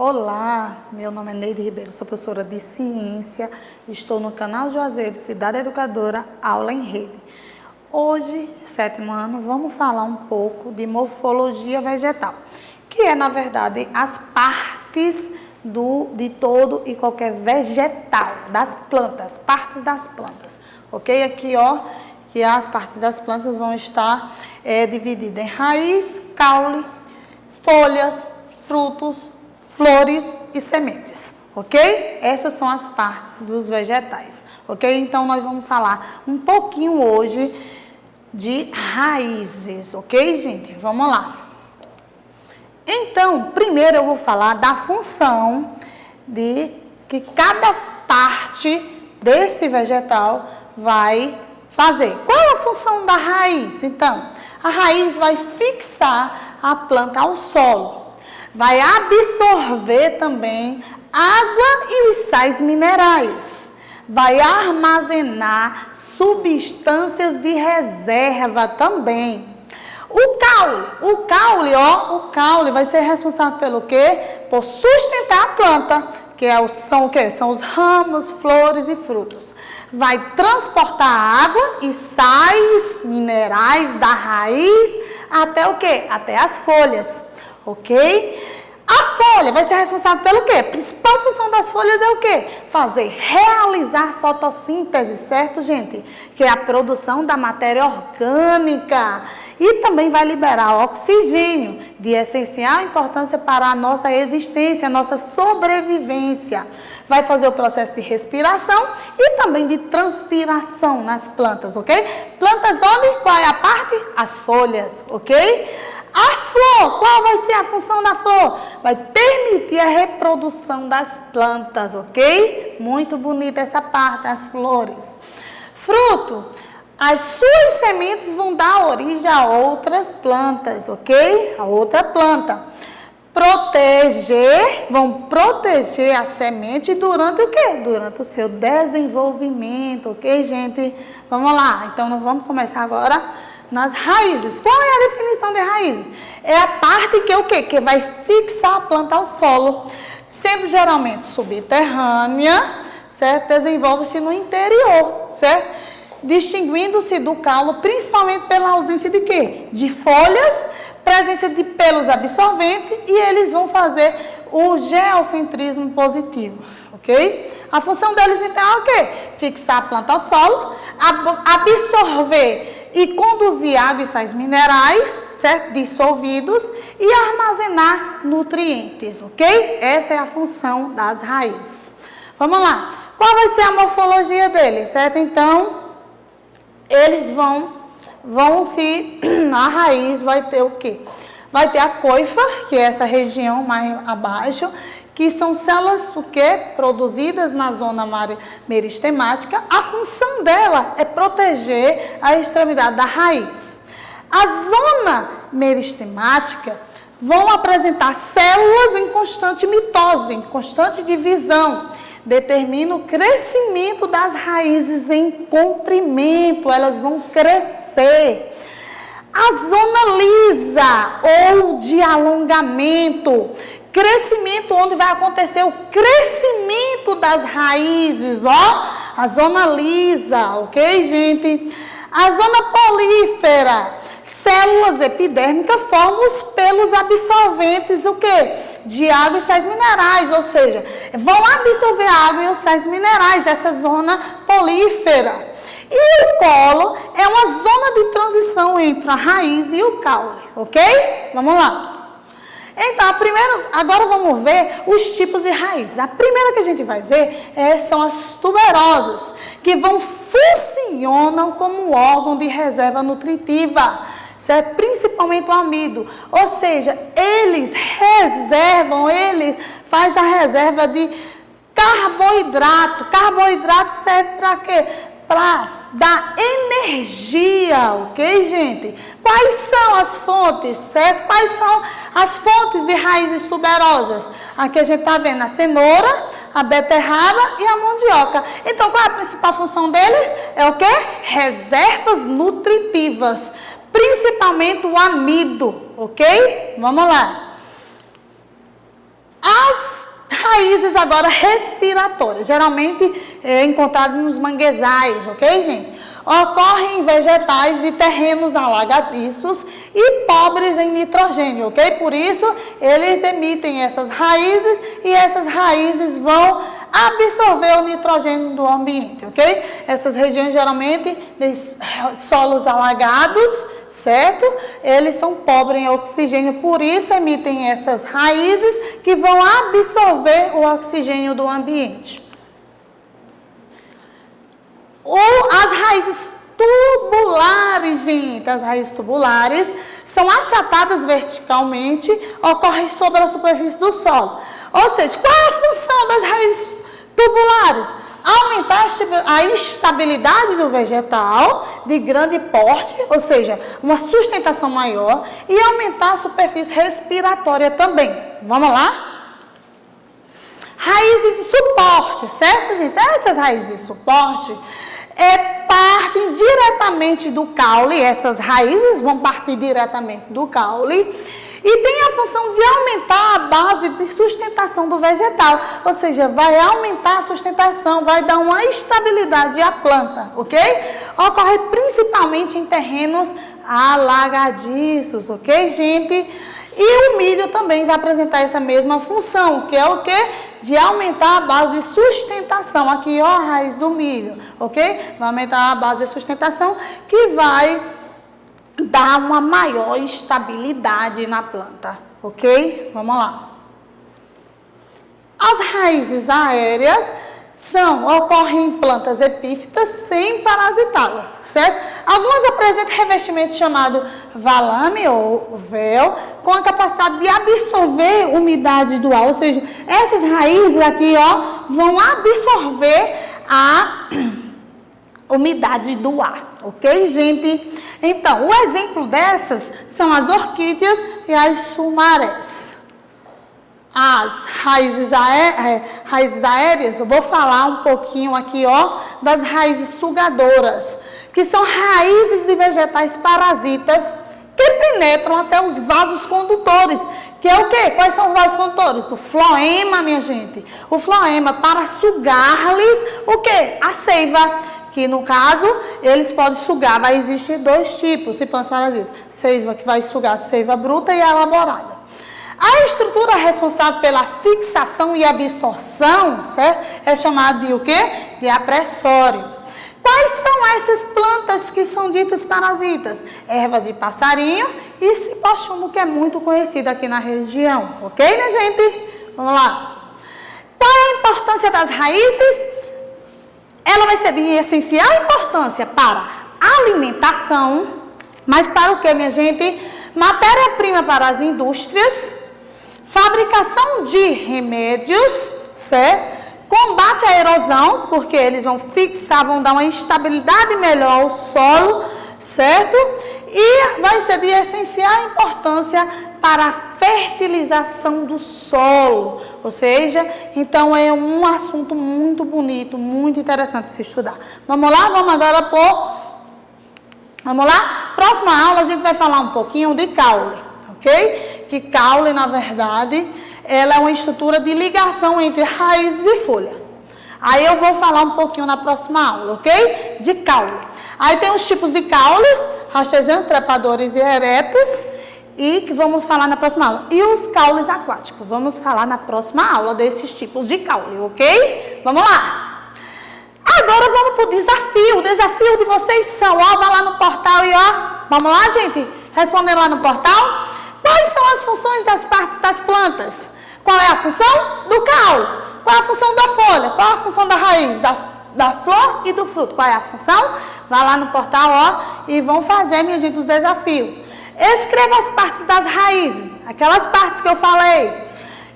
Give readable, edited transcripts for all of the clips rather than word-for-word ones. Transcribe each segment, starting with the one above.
Olá, meu nome é Neide Ribeiro, sou professora de ciência, estou no canal Juazeiro, Cidade Educadora, aula em rede. Hoje, 7º ano, vamos falar um pouco de morfologia vegetal, que é, na verdade, as partes de todo e qualquer vegetal, das plantas, partes das plantas, ok? Aqui, ó, que as partes das plantas vão estar divididas em raiz, caule, folhas, frutos, flores e sementes, ok? Essas são as partes dos vegetais, ok? Então, nós vamos falar um pouquinho hoje de raízes, ok, gente? Vamos lá. Então, primeiro eu vou falar da função de que cada parte desse vegetal vai fazer. Qual é a função da raiz? Então, a raiz vai fixar a planta ao solo. Vai absorver também água e os sais minerais. Vai armazenar substâncias de reserva também. O caule vai ser responsável pelo quê? Por sustentar a planta, são o quê? São os ramos, flores e frutos. Vai transportar água e sais minerais da raiz até o quê? Até as folhas. Ok? A folha vai ser responsável pelo quê? A principal função das folhas é o quê? Realizar fotossíntese, certo, gente? Que é a produção da matéria orgânica. E também vai liberar oxigênio, de essencial importância para a nossa existência, a nossa sobrevivência. Vai fazer o processo de respiração e também de transpiração nas plantas, ok? Plantas onde? Qual é a parte? As folhas, ok? A flor, qual vai ser a função da flor? Vai permitir a reprodução das plantas, ok? Muito bonita essa parte, as flores. Fruto, as suas sementes vão dar origem a outras plantas, ok? A outra planta. Vão proteger a semente durante o quê? Durante o seu desenvolvimento, ok, gente? Vamos lá, então nós vamos começar agora nas raízes. Qual é a definição de raiz? É a parte que é o quê? Que vai fixar a planta ao solo, sendo geralmente subterrânea, certo? Desenvolve-se no interior, certo? Distinguindo-se do caule principalmente pela ausência de quê? De folhas, presença de pelos absorventes e eles vão fazer o geocentrismo positivo, ok? A função deles então é o quê? Fixar a planta ao solo, absorver e conduzir água e sais minerais, certo? Dissolvidos e armazenar nutrientes, ok? Essa é a função das raízes. Vamos lá. Qual vai ser a morfologia deles, certo? Então, eles a raiz vai ter o quê? Vai ter a coifa, que é essa região mais abaixo, que são células o quê? Produzidas na zona meristemática. A função dela é proteger a extremidade da raiz. A zona meristemática vão apresentar células em constante mitose, em constante divisão. Determina o crescimento das raízes em comprimento, elas vão crescer. A zona lisa ou de alongamento, crescimento onde vai acontecer o crescimento das raízes, ó, a zona lisa, ok, gente? A zona polífera, células epidérmicas formam os pelos absorventes, o quê? De água e sais minerais, ou seja, vão absorver a água e os sais minerais, essa zona polífera. E o colo é uma zona de transição entre a raiz e o caule, ok? Vamos lá. Então, agora vamos ver os tipos de raiz. A primeira que a gente vai ver são as tuberosas, que funcionam como um órgão de reserva nutritiva, certo? Principalmente o amido. Ou seja, eles fazem a reserva de carboidrato. Carboidrato serve para quê? Para dar energia, ok, gente? Quais são as fontes, certo? Quais são as fontes de raízes tuberosas? Aqui a gente está vendo a cenoura, a beterraba e a mandioca. Então, qual é a principal função deles? É o quê? Reservas nutritivas, principalmente o amido, ok? Vamos lá. As raízes agora respiratórias, geralmente encontradas nos manguezais, ok, gente? Ocorrem em vegetais de terrenos alagadiços e pobres em nitrogênio, ok? Por isso, eles emitem essas raízes e essas raízes vão absorver o nitrogênio do ambiente, ok? Essas regiões geralmente de solos alagados, certo? Eles são pobres em oxigênio, por isso emitem essas raízes que vão absorver o oxigênio do ambiente. Ou as raízes tubulares, gente, as raízes tubulares são achatadas verticalmente, ocorrem sobre a superfície do solo. Ou seja, qual é a função das raízes tubulares? Aumentar a estabilidade do vegetal de grande porte, ou seja, uma sustentação maior, e aumentar a superfície respiratória também. Vamos lá? Raízes de suporte, certo, gente? Essas raízes de suporte partem diretamente do caule, essas raízes vão partir diretamente do caule e tem a função de aumentar a base de sustentação do vegetal, ou seja, vai aumentar a sustentação, vai dar uma estabilidade à planta, ok? Ocorre principalmente em terrenos alagadiços, ok, gente? E o milho também vai apresentar essa mesma função, que é o quê? De aumentar a base de sustentação. Aqui, ó, a raiz do milho, ok? Vai aumentar a base de sustentação, que vai dar uma maior estabilidade na planta, ok? Vamos lá. As raízes aéreas ocorrem em plantas epífitas sem parasitá-las, certo? Algumas apresentam revestimento chamado valame ou véu, com a capacidade de absorver umidade do ar, ou seja, essas raízes aqui, ó, vão absorver a umidade do ar, ok, gente? Então, o exemplo dessas são as orquídeas e as sumarés. As raízes aéreas, eu vou falar um pouquinho aqui, ó, das raízes sugadoras, que são raízes de vegetais parasitas que penetram até os vasos condutores, que é o quê? Quais são os vasos condutores? O floema, minha gente, o floema para sugar-lhes o quê? A seiva, que no caso, eles podem sugar, vai existir dois tipos de plantas parasitas, seiva que vai sugar a seiva bruta e a elaborada. A estrutura responsável pela fixação e absorção, certo? É chamada de o quê? De apressório. Quais são essas plantas que são ditas parasitas? Erva de passarinho e cipó-chumbo, que é muito conhecida aqui na região. Ok, minha gente? Vamos lá. Qual é a importância das raízes? Ela vai ser de essencial importância para alimentação, mas para o quê, minha gente? Matéria-prima para as indústrias, fabricação de remédios, certo? Combate à erosão, porque eles vão fixar, vão dar uma estabilidade melhor ao solo, certo? E vai ser de essencial importância para a fertilização do solo. Ou seja, então é um assunto muito bonito, muito interessante de se estudar. Vamos lá? Vamos agora Vamos lá? Próxima aula a gente vai falar um pouquinho de caule, ok? Que caule, na verdade, ela é uma estrutura de ligação entre raízes e folha. Aí eu vou falar um pouquinho na próxima aula, ok? De caule. Aí tem os tipos de caules, rastejantes, trepadores e eretos, e que vamos falar na próxima aula. E os caules aquáticos, vamos falar na próxima aula desses tipos de caule, ok? Vamos lá! Agora vamos para o desafio. O desafio de vocês são, ó, vai lá no portal e ó, vamos lá, gente? Respondendo lá no portal. Quais são as funções das partes das plantas? Qual é a função do caule? Qual é a função da folha? Qual é a função da raiz? Da flor e do fruto. Qual é a função? Vai lá no portal, ó, e vão fazer, minha gente, os desafios. Escreva as partes das raízes, aquelas partes que eu falei,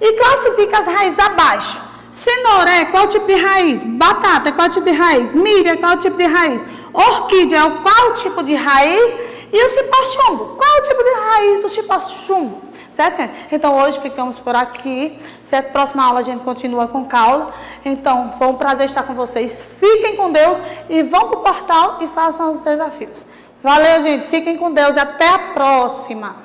e classifica as raízes abaixo. Cenoura, qual tipo de raiz? Batata, qual tipo de raiz? Milho, qual tipo de raiz? Orquídea, qual tipo de raiz? E o cipó-chumbo, qual é o tipo de raiz do cipó-chumbo? Certo, gente? Então, hoje ficamos por aqui, certo? Próxima aula a gente continua com caule. Então, foi um prazer estar com vocês. Fiquem com Deus e vão para o portal e façam os desafios. Valeu, gente. Fiquem com Deus e até a próxima.